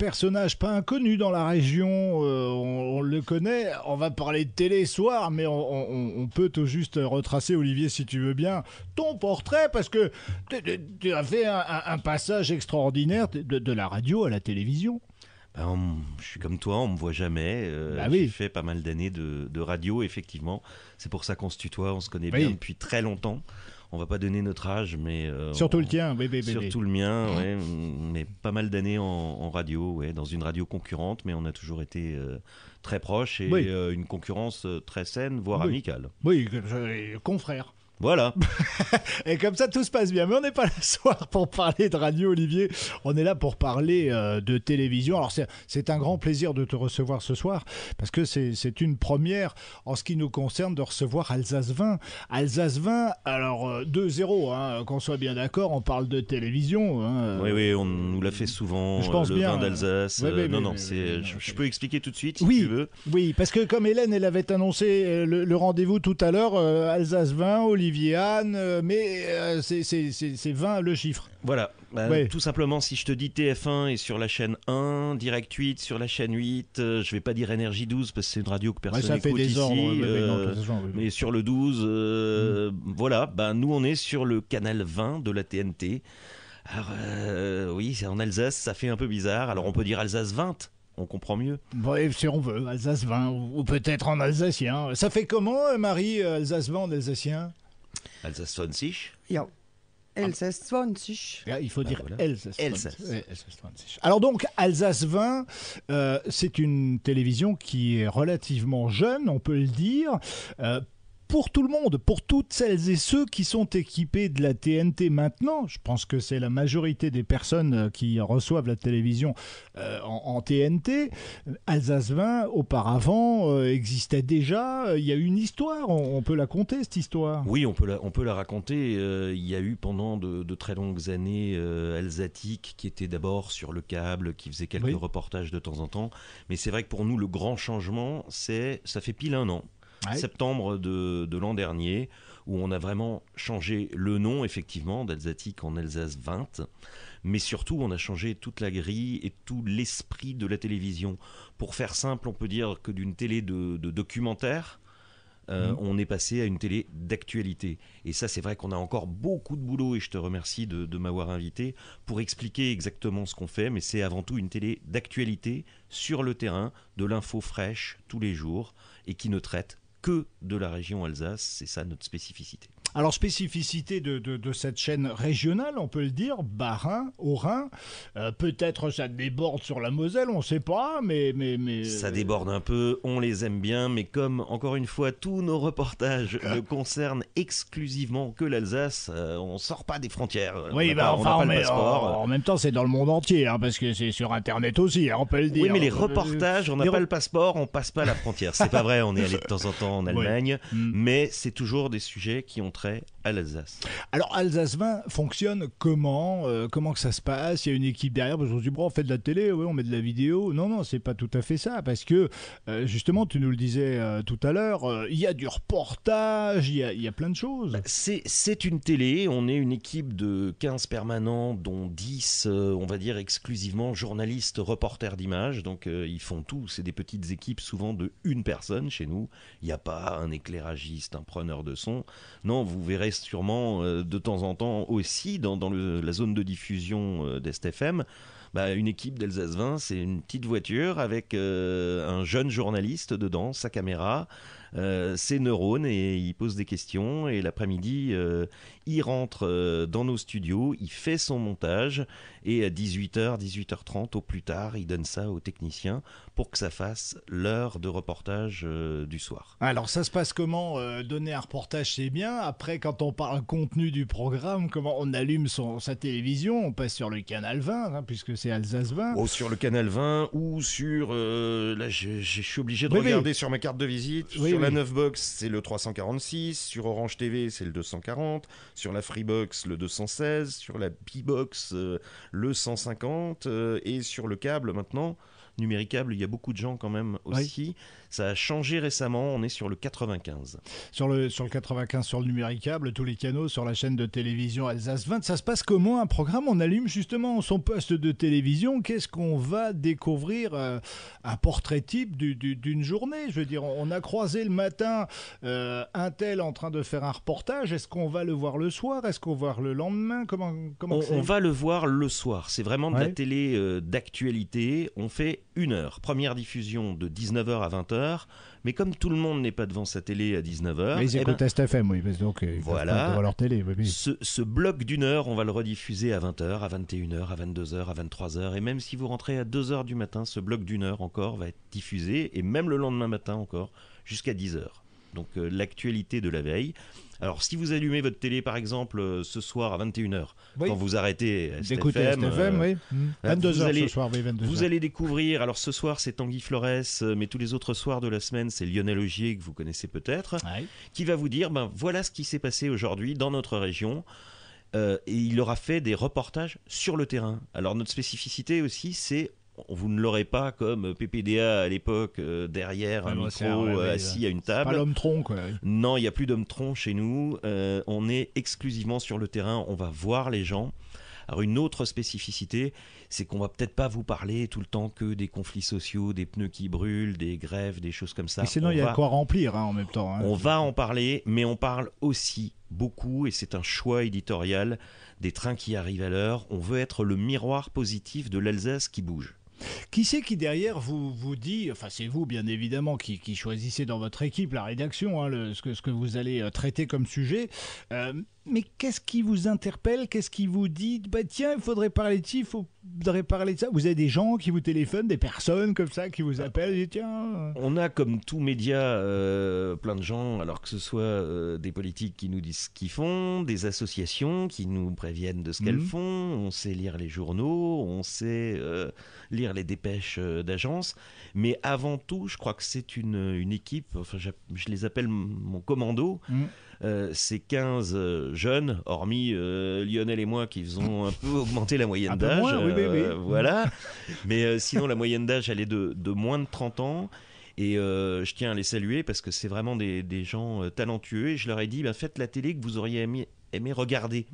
personnage pas inconnu dans la région, on le connaît. On va parler de télé ce soir, mais on peut tout juste retracer, Olivier, si tu veux bien, ton portrait, parce que tu as fait un passage extraordinaire de la radio à la télévision. Je suis comme toi, on me voit jamais. J'ai fait pas mal d'années de radio, effectivement. C'est pour ça qu'on se tutoie, on se connaît bien depuis très longtemps. On va pas donner notre âge, mais surtout le tien, surtout le mien, ouais, mais pas mal d'années en radio, ouais, dans une radio concurrente, mais on a toujours été très proches et une concurrence très saine, voire amicale. Oui, confrère. Voilà. Et comme ça, tout se passe bien. Mais on n'est pas là ce soir pour parler de radio, Olivier. On est là pour parler de télévision. Alors, c'est un grand plaisir de te recevoir ce soir parce que c'est une première en ce qui nous concerne de recevoir Alsace 20. Alsace 20, alors 2-0, hein, qu'on soit bien d'accord, on parle de télévision. Hein, oui, on nous l'a fait souvent, je pense le bien, vin d'Alsace. Oui, je peux expliquer tout de suite si tu veux. Oui, parce que comme Hélène, elle avait annoncé le rendez-vous tout à l'heure, Alsace 20, Olivier Anne, mais c'est 20 le chiffre. Voilà, tout simplement, si je te dis TF1 est sur la chaîne 1, Direct 8 sur la chaîne 8, je vais pas dire Énergie 12 parce que c'est une radio que personne n'écoute ici, mais sur le 12, voilà, nous on est sur le canal 20 de la TNT. Alors oui, c'est en Alsace, ça fait un peu bizarre, alors on peut dire Alsace 20. On comprend mieux. Bref, si on veut, Alsace 20, ou peut-être en alsacien. Ça fait comment, Marie, Alsace 20 en alsacien? Alsace 20. Ja, Alsace 20. Il faut dire voilà. Alsace 20. Alsace. Alsace 20. Alors donc, Alsace 20, c'est une télévision qui est relativement jeune, on peut le dire. Pour tout le monde, pour toutes celles et ceux qui sont équipés de la TNT maintenant, je pense que c'est la majorité des personnes qui reçoivent la télévision en TNT, Alsace 20, auparavant, existait déjà, il y a une histoire, on peut la conter cette histoire. Oui, on peut la raconter, il y a eu pendant de très longues années Alsatique qui était d'abord sur le câble, qui faisait quelques reportages de temps en temps, mais c'est vrai que pour nous le grand changement, ça fait pile un an. Septembre de l'an dernier, où on a vraiment changé le nom, effectivement, d'Alsatique en Alsace 20, mais surtout, on a changé toute la grille et tout l'esprit de la télévision. Pour faire simple, on peut dire que d'une télé de documentaire, on est passé à une télé d'actualité. Et ça, c'est vrai qu'on a encore beaucoup de boulot, et je te remercie de m'avoir invité, pour expliquer exactement ce qu'on fait, mais c'est avant tout une télé d'actualité, sur le terrain, de l'info fraîche, tous les jours, et qui ne traite que de la région Alsace, c'est ça notre spécificité. Alors, spécificité de cette chaîne régionale, on peut le dire, Bas-Rhin, Haut-Rhin, peut-être ça déborde sur la Moselle, on ne sait pas, mais... Ça déborde un peu, on les aime bien, mais comme, encore une fois, tous nos reportages ne concernent exclusivement que l'Alsace, on ne sort pas des frontières, oui, on n'a pas le passeport. En même temps, c'est dans le monde entier, hein, parce que c'est sur Internet aussi, hein, on peut le dire. Oui, mais les reportages, on n'a pas le passeport, on passe pas la frontière. C'est pas vrai, on est allé de temps en temps en Allemagne, mais c'est toujours des sujets qui ont trait à l'Alsace. Alors, Alsace 20 fonctionne comment que ça se passe? Il y a une équipe derrière, parce qu'on se dit, on fait de la télé, on met de la vidéo. Non, c'est pas tout à fait ça, parce que, justement, tu nous le disais tout à l'heure, il y a du reportage, il y a plein de choses. C'est une télé, on est une équipe de 15 permanents, dont 10, on va dire, exclusivement journalistes, reporters d'images, donc ils font tout, c'est des petites équipes, souvent de une personne chez nous, il n'y a pas un éclairagiste, un preneur de son, non, vous verrez sûrement de temps en temps aussi dans la zone de diffusion d'Est FM, une équipe d'Alsace 20, c'est une petite voiture avec un jeune journaliste dedans, sa caméra, ses neurones, et il pose des questions, et l'après-midi il rentre dans nos studios, il fait son montage, et à 18h, 18h30 au plus tard, il donne ça aux techniciens pour que ça fasse l'heure de reportage du soir. Alors ça se passe comment? Donner un reportage, c'est bien. Après, quand on parle contenu du programme, comment on allume sa télévision, on passe sur le canal 20, hein, puisque c'est Alsace 20. Oh, sur le canal 20 ou sur... là, je suis obligé de regarder sur ma carte de visite. Sur la 9 box, c'est le 346. Sur Orange TV, c'est le 240. Sur la Freebox, le 216. Sur la B-Box, le 150. Et sur le câble, maintenant... numéricable, il y a beaucoup de gens quand même aussi. Oui. Ça a changé récemment, on est sur le 95. Sur le 95, sur le numéricable, tous les canaux, sur la chaîne de télévision Alsace 20. Ça se passe comment un programme? On allume justement son poste de télévision. Qu'est-ce qu'on va découvrir? Un portrait type d'une journée. Je veux dire, on a croisé le matin un tel en train de faire un reportage. Est-ce qu'on va le voir le soir? Est-ce qu'on va voir le lendemain? On va le voir le soir. C'est vraiment de la télé d'actualité. On fait 1 heure. Première diffusion de 19h à 20h. Mais comme tout le monde n'est pas devant sa télé à 19h... Mais ils écoutent STFM, oui. Donc, voilà. Devant leur télé. Oui. Ce bloc d'1 heure, on va le rediffuser à 20h, à 21h, à 22h, à 23h. Et même si vous rentrez à 2h du matin, ce bloc d'1 heure encore va être diffusé. Et même le lendemain matin encore, jusqu'à 10h. Donc l'actualité de la veille. Alors si vous allumez votre télé par exemple ce soir à 21h, quand vous arrêtez STFM, oui. 22h ce soir, oui, 22h. Vous allez découvrir, alors ce soir c'est Tanguy Flores, mais tous les autres soirs de la semaine c'est Lionel Augier que vous connaissez peut-être, qui va vous dire voilà ce qui s'est passé aujourd'hui dans notre région. Et il aura fait des reportages sur le terrain. Alors notre spécificité aussi c'est... Vous ne l'aurez pas comme PPDA à l'époque derrière un micro assis à une table. C'est pas l'homme-tronc quoi. Non, il n'y a plus d'homme-tronc chez nous. On est exclusivement sur le terrain. On va voir les gens. Alors une autre spécificité, c'est qu'on va peut-être pas vous parler tout le temps que des conflits sociaux, des pneus qui brûlent, des grèves, des choses comme ça. Mais sinon il y a quoi remplir en même temps. On va en parler, mais on parle aussi beaucoup, et c'est un choix éditorial, des trains qui arrivent à l'heure. On veut être le miroir positif de l'Alsace qui bouge. Qui c'est qui derrière vous dit, enfin c'est vous bien évidemment qui choisissez dans votre équipe la rédaction, ce que vous allez traiter comme sujet, mais qu'est-ce qui vous interpelle, qu'est-ce qui vous dit, tiens il faudrait parler de ci, il faudrait parler de ça? Vous avez des gens qui vous téléphonent, des personnes comme ça qui vous appellent et tiens... On a comme tout média plein de gens, alors que ce soit des politiques qui nous disent ce qu'ils font, des associations qui nous préviennent de ce qu'elles font, on sait lire les journaux, on sait lire les dépêches d'agences, mais avant tout je crois que c'est une équipe, enfin je les appelle mon commando. C'est 15 jeunes, hormis Lionel et moi qui faisons un peu augmenter la moyenne d'âge. Oui. Voilà. Mais sinon, la moyenne d'âge, elle est de moins de 30 ans. Et je tiens à les saluer parce que c'est vraiment des gens talentueux. Et je leur ai dit, faites la télé que vous auriez aimé regarder.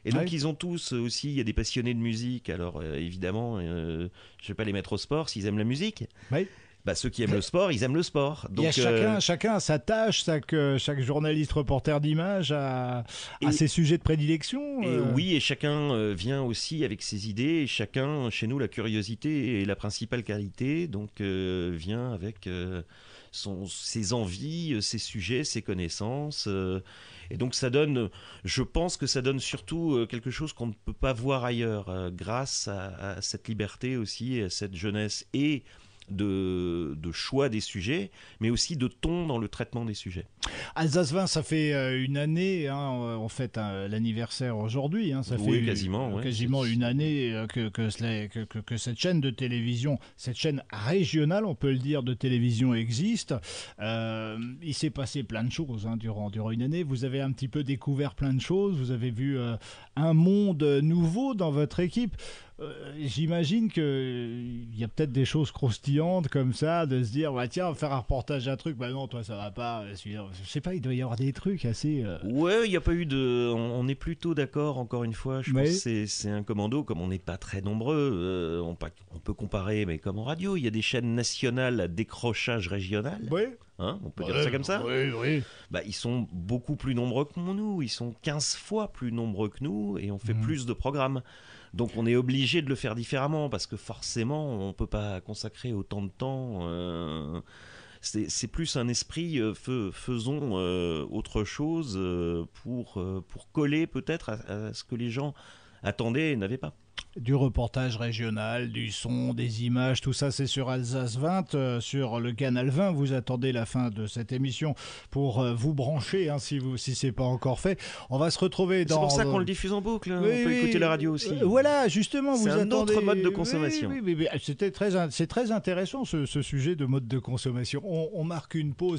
Et donc ils ont tous aussi, il y a des passionnés de musique. Alors évidemment, je ne vais pas les mettre au sport s'ils aiment la musique. Oui. Ceux qui aiment le sport, ils aiment le sport. Donc, il y a chacun a sa tâche, chaque journaliste reporter d'image a ses sujets de prédilection. Oui, et chacun vient aussi avec ses idées. Et chacun, chez nous, la curiosité est la principale qualité. Donc vient avec ses envies, ses sujets, ses connaissances. Et donc ça donne, je pense que ça donne surtout quelque chose qu'on ne peut pas voir ailleurs, grâce à cette liberté aussi, à cette jeunesse et de choix des sujets, mais aussi de ton dans le traitement des sujets. Alsace 20, ça fait une année, on fête l'anniversaire aujourd'hui, ça fait quasiment une année que cette chaîne de télévision, cette chaîne régionale, on peut le dire, de télévision existe. Il s'est passé plein de choses durant une année. Vous avez un petit peu découvert plein de choses, vous avez vu un monde nouveau dans votre équipe. J'imagine qu'il y a peut-être des choses croustillantes comme ça, de se dire tiens, on va faire un reportage d'un truc, non toi ça va pas, je sais pas, il doit y avoir des trucs assez... Ouais, il n'y a pas eu de... On est plutôt d'accord, encore une fois, je pense que c'est un commando, comme on n'est pas très nombreux, on peut comparer, mais comme en radio, il y a des chaînes nationales à décrochage régional. On peut dire ça comme ça. Oui. Ils sont beaucoup plus nombreux que nous, ils sont 15 fois plus nombreux que nous, et on fait plus de programmes. Donc on est obligé de le faire différemment, parce que forcément on ne peut pas consacrer autant de temps. C'est plus un esprit, faisons autre chose pour coller peut-être à ce que les gens attendaient et n'avaient pas. Du reportage régional, du son, des images, tout ça c'est sur Alsace 20, sur le canal 20. Vous attendez la fin de cette émission pour vous brancher, si c'est pas encore fait. On va se retrouver dans... C'est pour ça qu'on le diffuse en boucle, on peut écouter la radio aussi. Voilà, justement, vous attendez... C'est un autre mode de consommation. C'est très intéressant ce sujet de mode de consommation. On marque une pause.